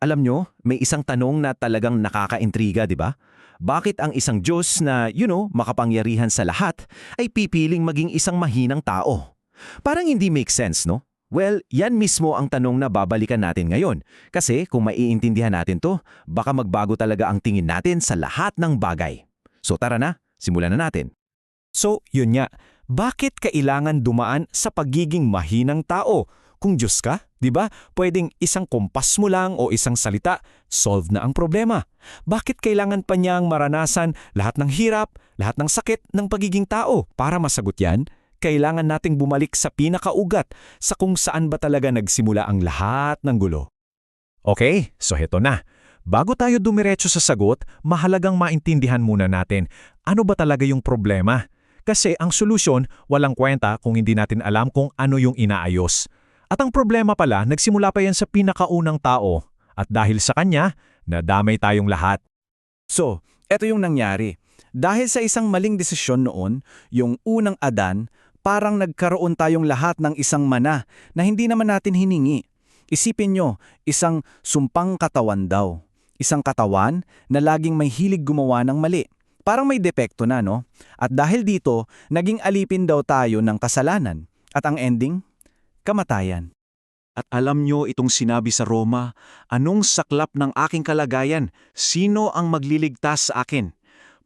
Alam nyo, may isang tanong na talagang nakakaintriga, di ba? Bakit ang isang Diyos na, makapangyarihan sa lahat, ay pipiling maging isang mahinang tao? Parang hindi make sense, no? Well, yan mismo ang tanong na babalikan natin ngayon. Kasi kung maiintindihan natin to, baka magbago talaga ang tingin natin sa lahat ng bagay. So tara na, simulan na natin. So, yun nga. Bakit kailangan dumaan sa pagiging mahinang tao? Kung Diyos ka, di ba? Pwedeng isang kumpas mo lang o isang salita, solve na ang problema. Bakit kailangan pa niyang maranasan lahat ng hirap, lahat ng sakit ng pagiging tao? Para masagot yan, kailangan nating bumalik sa pinakaugat sa kung saan ba talaga nagsimula ang lahat ng gulo. Okay, so heto na. Bago tayo dumiretso sa sagot, mahalagang maintindihan muna natin ano ba talaga yung problema. Kasi ang solusyon, walang kwenta kung hindi natin alam kung ano yung inaayos. At ang problema pala, nagsimula pa yan sa pinakaunang tao. At dahil sa kanya, nadamay tayong lahat. So, eto yung nangyari. Dahil sa isang maling desisyon noon, yung unang Adan, parang nagkaroon tayong lahat ng isang mana na hindi naman natin hiningi. Isipin nyo, isang sumpang katawan daw. Isang katawan na laging may hilig gumawa ng mali. Parang may depekto na, no? At dahil dito, naging alipin daw tayo ng kasalanan. At ang ending? Kamatayan. At alam nyo itong sinabi sa Roma, anong saklap ng aking kalagayan? Sino ang magliligtas sa akin?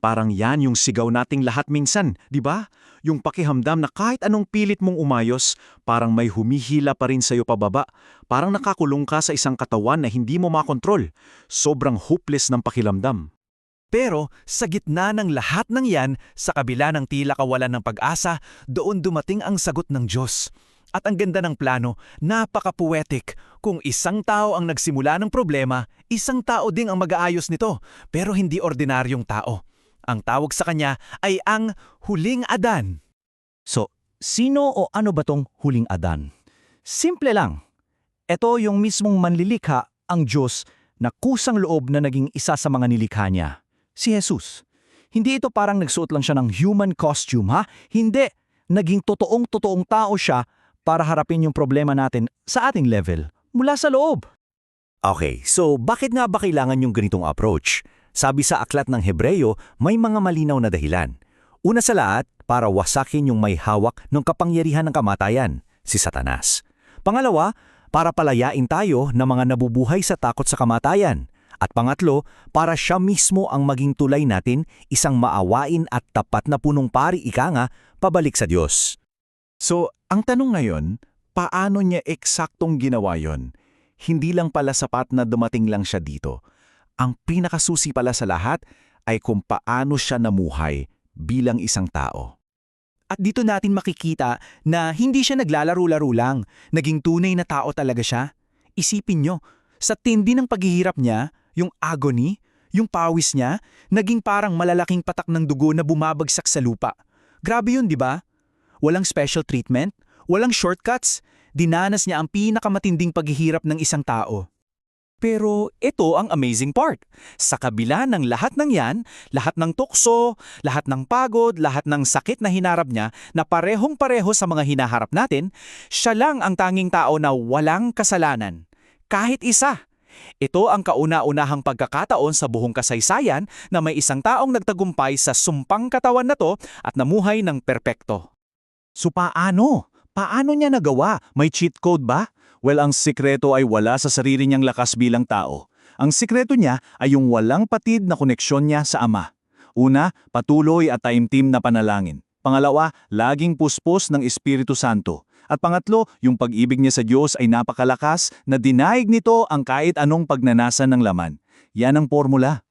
Parang yan yung sigaw nating lahat minsan, di ba? Yung pakihamdam na kahit anong pilit mong umayos, parang may humihila pa rin sa'yo pababa. Parang nakakulong ka sa isang katawan na hindi mo makontrol. Sobrang hopeless ng pakiramdam. Pero sa gitna ng lahat ng yan, sa kabila ng tila kawalan ng pag-asa, doon dumating ang sagot ng Diyos. At ang ganda ng plano, napaka-poetic. Kung isang tao ang nagsimula ng problema, isang tao ding ang mag-aayos nito, pero hindi ordinaryong tao. Ang tawag sa kanya ay ang Huling Adan. So, sino o ano ba tong Huling Adan? Simple lang. Ito yung mismong manlilikha, ang Diyos, na kusang loob na naging isa sa mga nilikha niya. Si Jesus. Hindi ito parang nagsuot lang siya ng human costume, ha? Hindi. Naging totoong tao siya para harapin yung problema natin sa ating level, mula sa loob. Okay, so bakit nga ba kailangan yung ganitong approach? Sabi sa aklat ng Hebreyo, may mga malinaw na dahilan. Una sa lahat, para wasakin yung may hawak ng kapangyarihan ng kamatayan, si Satanas. Pangalawa, para palayain tayo ng mga nabubuhay sa takot sa kamatayan. At pangatlo, para siya mismo ang maging tulay natin, isang maawain at tapat na punong pari ika nga, pabalik sa Diyos. So, ang tanong ngayon, paano niya eksaktong ginawa yon? Hindi lang pala sapat na dumating lang siya dito. Ang pinakasusi pala sa lahat ay kung paano siya namuhay bilang isang tao. At dito natin makikita na hindi siya naglalaro-laro lang, naging tunay na tao talaga siya. Isipin nyo, sa tindi ng paghihirap niya, yung agony, yung pawis niya, naging parang malalaking patak ng dugo na bumabagsak sa lupa. Grabe yun, di ba? Walang special treatment, walang shortcuts, dinanas niya ang pinakamatinding paghihirap ng isang tao. Pero ito ang amazing part. Sa kabila ng lahat ng yan, lahat ng tukso, lahat ng pagod, lahat ng sakit na hinarap niya na parehong-pareho sa mga hinaharap natin, siya lang ang tanging tao na walang kasalanan. Kahit isa. Ito ang kauna-unahang pagkakataon sa buong kasaysayan na may isang taong nagtagumpay sa sumpang katawan na to at namuhay ng perpekto. So paano? Paano niya nagawa? May cheat code ba? Well, ang sikreto ay wala sa sarili niyang lakas bilang tao. Ang sikreto niya ay yung walang patid na koneksyon niya sa Ama. Una, patuloy at taimtim na panalangin. Pangalawa, laging puspos ng Espiritu Santo. At pangatlo, yung pag-ibig niya sa Diyos ay napakalakas na dinaig nito ang kahit anong pagnanasa ng laman. Yan ang formula.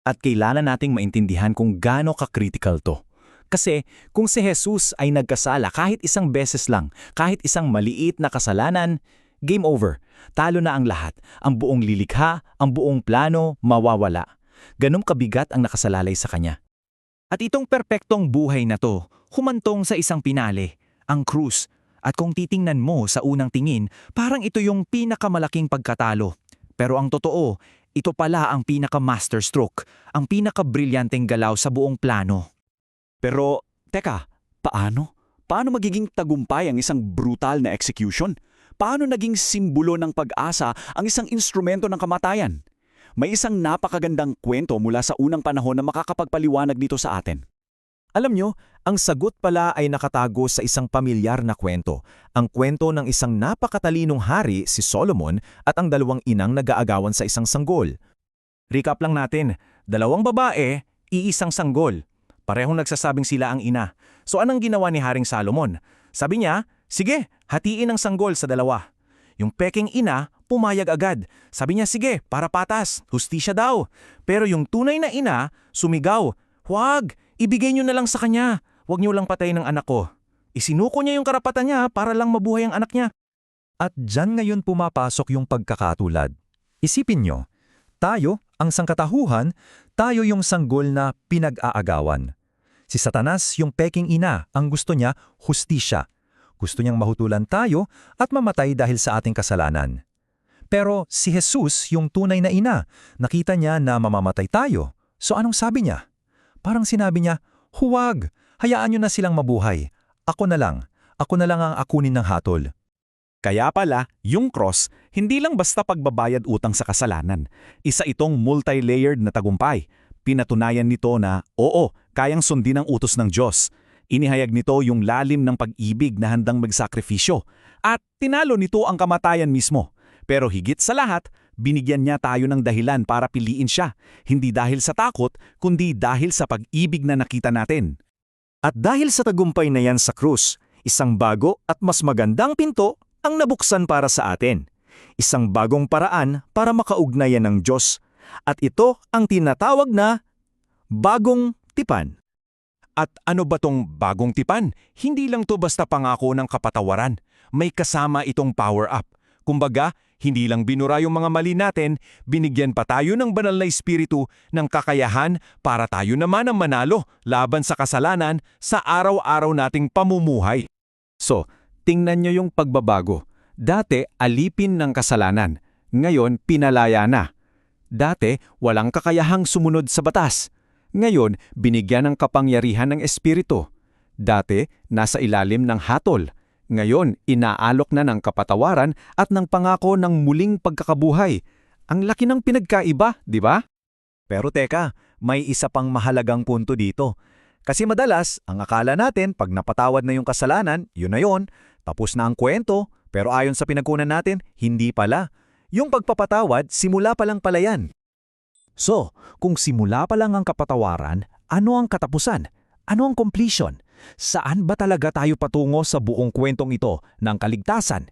At kailangan nating maintindihan kung gaano ka-critical to. Kasi kung si Jesus ay nagkasala kahit isang beses lang, kahit isang maliit na kasalanan, game over. Talo na ang lahat. Ang buong lilikha, ang buong plano, mawawala. Ganong kabigat ang nakasalalay sa kanya. At itong perpektong buhay na to, humantong sa isang pinale, ang krus. At kung titingnan mo sa unang tingin, parang ito yung pinakamalaking pagkatalo. Pero ang totoo, ito pala ang pinaka-masterstroke, ang pinaka-brilyanteng galaw sa buong plano. Pero, teka, paano? Paano magiging tagumpay ang isang brutal na execution? paano naging simbolo ng pag-asa ang isang instrumento ng kamatayan? May isang napakagandang kwento mula sa unang panahon na makakapagpaliwanag dito sa atin. Alam nyo, ang sagot pala ay nakatago sa isang pamilyar na kwento. Ang kwento ng isang napakatalinong hari, si Solomon, at ang dalawang inang nag-aagawan sa isang sanggol. Recap lang natin, 2 babae, iisang sanggol. Parehong nagsasabing sila ang ina. So anong ginawa ni Haring Solomon? Sabi niya, sige, hatiin ang sanggol sa 2. Yung peking ina, pumayag agad. Sabi niya, sige, para patas, hustisya daw. Pero yung tunay na ina, sumigaw, huwag, ibigay niyo na lang sa kanya. Huwag niyo lang patayin ang anak ko. Isinuko niya yung karapatan niya para lang mabuhay ang anak niya. At dyan ngayon pumapasok yung pagkakatulad. Isipin nyo, tayo, ang sangkatahuhan, tayo yung sanggol na pinag-aagawan. Si Satanas, yung peking ina, ang gusto niya, hustisya. Gusto niyang mahutulan tayo at mamatay dahil sa ating kasalanan. Pero si Jesus, yung tunay na ina, nakita niya na mamamatay tayo. So anong sabi niya? Parang sinabi niya, huwag, hayaan niyo na silang mabuhay. Ako na lang ang akunin ng hatol. Kaya pala, yung cross, hindi lang basta pagbabayad utang sa kasalanan. Isa itong multi-layered na tagumpay. Pinatunayan nito na, oo, kayang sundin ang utos ng Diyos. Inihayag nito yung lalim ng pag-ibig na handang magsakripisyo. At tinalo nito ang kamatayan mismo. Pero higit sa lahat, binigyan niya tayo ng dahilan para piliin siya. Hindi dahil sa takot, kundi dahil sa pag-ibig na nakita natin. At dahil sa tagumpay na yan sa krus, isang bago at mas magandang pinto ang nabuksan para sa atin. Isang bagong paraan para makaugnayan ng Diyos. At ito ang tinatawag na bagong tipan. At ano ba tong bagong tipan? Hindi lang to basta pangako ng kapatawaran. May kasama itong power-up. Kumbaga, hindi lang binura yung mga mali natin, binigyan pa tayo ng banal na espiritu ng kakayahan para tayo naman ang manalo laban sa kasalanan sa araw-araw nating pamumuhay. So, tingnan nyo yung pagbabago. Dati, alipin ng kasalanan. Ngayon, pinalaya na. Dati, walang kakayahang sumunod sa batas. Ngayon, binigyan ng kapangyarihan ng espiritu. Dati, nasa ilalim ng hatol. Ngayon, inaalok na ng kapatawaran at ng pangako ng muling pagkakabuhay. Ang laki ng pinagkaiba, di ba? Pero teka, may isa pang mahalagang punto dito. Kasi madalas, ang akala natin pag napatawad na yung kasalanan, yun na yun, tapos na ang kwento, pero ayon sa pinagkunan natin, hindi pala. Yung pagpapatawad, simula pa lang pala yan. So, kung simula pa lang ang kapatawaran, ano ang katapusan? Ano ang completion? Saan ba talaga tayo patungo sa buong kwentong ito ng kaligtasan?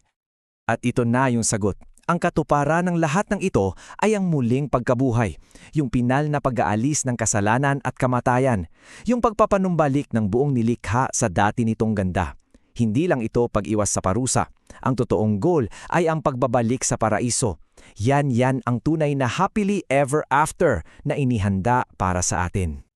At ito na yung sagot. Ang katuparan ng lahat ng ito ay ang muling pagkabuhay, yung pinal na pag-aalis ng kasalanan at kamatayan, yung pagpapanumbalik ng buong nilikha sa dati nitong ganda. Hindi lang ito pag-iwas sa parusa. Ang totoong goal ay ang pagbabalik sa paraiso. Yan ang tunay na happily ever after na inihanda para sa atin.